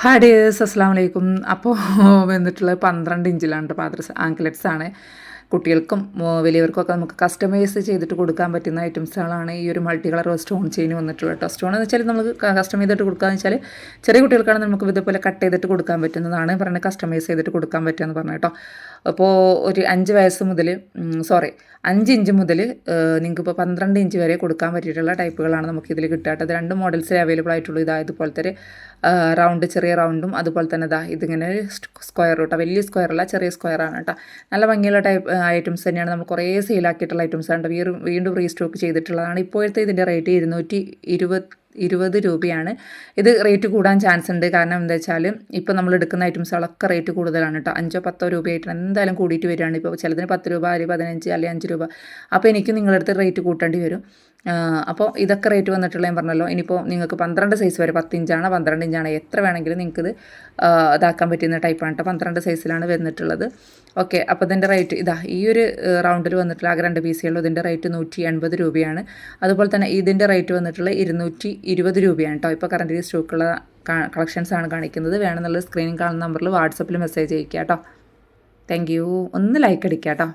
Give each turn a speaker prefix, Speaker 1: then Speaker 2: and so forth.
Speaker 1: Hi dears, അസ്സാം വലൈക്കും. അപ്പോൾ വന്നിട്ടുള്ളത് 12 ഇഞ്ചിലാണ് കേട്ടോ. പാദർസ് ആങ്ക്ലെറ്റ്സ് ആണ്. കുട്ടികൾക്കും വലിയവർക്കും ഒക്കെ നമുക്ക് കസ്റ്റമൈസ് ചെയ്തിട്ട് കൊടുക്കാൻ പറ്റുന്ന ഐറ്റംസുകളാണ് ഈ ഒരു മൾട്ടി കളർ സ്റ്റോൺ ചെയിൻ വന്നിട്ടുള്ളത് കേട്ടോ. സ്റ്റോൺ എന്ന് വെച്ചാൽ നമുക്ക് കസ്റ്റമൈസ് ചെയ്തിട്ട് കൊടുക്കാമെന്ന് വെച്ചാൽ ചെറിയ കുട്ടികൾക്കാണ് നമുക്ക് ഇതുപോലെ കട്ട് ചെയ്തിട്ട് കൊടുക്കാൻ പറ്റുന്നതാണ് പറഞ്ഞ് കസ്റ്റമൈസ് ചെയ്തിട്ട് കൊടുക്കാൻ പറ്റുമെന്ന് പറഞ്ഞു കേട്ടോ. അപ്പോൾ ഒരു 5 വയസ്സ് മുതൽ 5 ഇഞ്ച് മുതൽ നിങ്ങൾക്ക് ഇപ്പോൾ 12 ഇഞ്ച് വരെ കൊടുക്കാൻ പറ്റിയിട്ടുള്ള ടൈപ്പുകളാണ് നമുക്ക് ഇതിൽ കിട്ടുക കേട്ടോ. ഇത് 2 മോഡൽസിൽ അവൈലബിൾ ആയിട്ടുള്ളൂ. ഇതുപോലത്തെ ഒരു റൗണ്ട്, ചെറിയ റൗണ്ടും അതുപോലെ തന്നെ ഇതിങ്ങനെ സ്ക്വയർ കേട്ടോ. വലിയ സ്ക്വയർ അല്ല, ചെറിയ സ്ക്വയറാണ് കേട്ടോ. നല്ല ഭംഗിയുള്ള ഐറ്റംസ് തന്നെയാണ്. നമ്മൾ കുറേ സെയിലാക്കിയിട്ടുള്ള ഐറ്റംസ് ആണ്. വീണ്ടും റീസ്റ്റോക്ക് ചെയ്തിട്ടുള്ളതാണ്. ഇപ്പോഴത്തെ ഇതിൻ്റെ റേറ്റ് 220 രൂപയാണ്. ഇത് റേറ്റ് കൂടാൻ ചാൻസ് ഉണ്ട്. കാരണം എന്താ വെച്ചാൽ ഇപ്പോൾ നമ്മൾ എടുക്കുന്ന ഐറ്റംസുകളൊക്കെ റേറ്റ് കൂടുതലാണ് കേട്ടോ. 5-10 രൂപയായിട്ട് എന്തായാലും കൂടിയിട്ട് വരികയാണ്. ഇപ്പോൾ ചിലതിന് 10 രൂപ, അല്ലെങ്കിൽ 15, അല്ലെങ്കിൽ 5 രൂപ. അപ്പോൾ എനിക്ക് നിങ്ങളുടെ അടുത്ത് റേറ്റ് കൂട്ടേണ്ടി വരും. അപ്പോൾ ഇതൊക്കെ റേറ്റ് വന്നിട്ടുള്ള ഞാൻ പറഞ്ഞല്ലോ. ഇനിയിപ്പോൾ നിങ്ങൾക്ക് 12 സൈസ് വരെ, 10 ഇഞ്ചാണ് 12 ഇഞ്ചാണ് എത്ര വേണമെങ്കിലും നിങ്ങൾക്കിത് ഇതാക്കാൻ പറ്റുന്ന ടൈപ്പാണ് കേട്ടോ. 12 സൈസിലാണ് വന്നിട്ടുള്ളത്. ഓക്കെ, അപ്പോൾ ഇതിൻ്റെ റേറ്റ് ഈ ഒരു റൗണ്ടിൽ വന്നിട്ടുള്ള ആകെ 2 പീസുള്ളൂ. ഇതിൻ്റെ റേറ്റ് 180 രൂപയാണ്. അതുപോലെ തന്നെ ഇതിൻ്റെ റേറ്റ് വന്നിട്ടുള്ള 220 രൂപയാണ് കേട്ടോ. ഇപ്പോൾ കറൻറ്റ് സ്റ്റോക്കുള്ള കളക്ഷൻസാണ് കാണിക്കുന്നത്. വേണമെന്നുള്ള സ്ക്രീനിൽ കാണുന്ന നമ്പറിൽ വാട്സപ്പിൽ മെസ്സേജ് അയക്കുക കേട്ടോ. Thank you. ഒന്ന് ലൈക്ക് അടിക്കുക കേട്ടോ.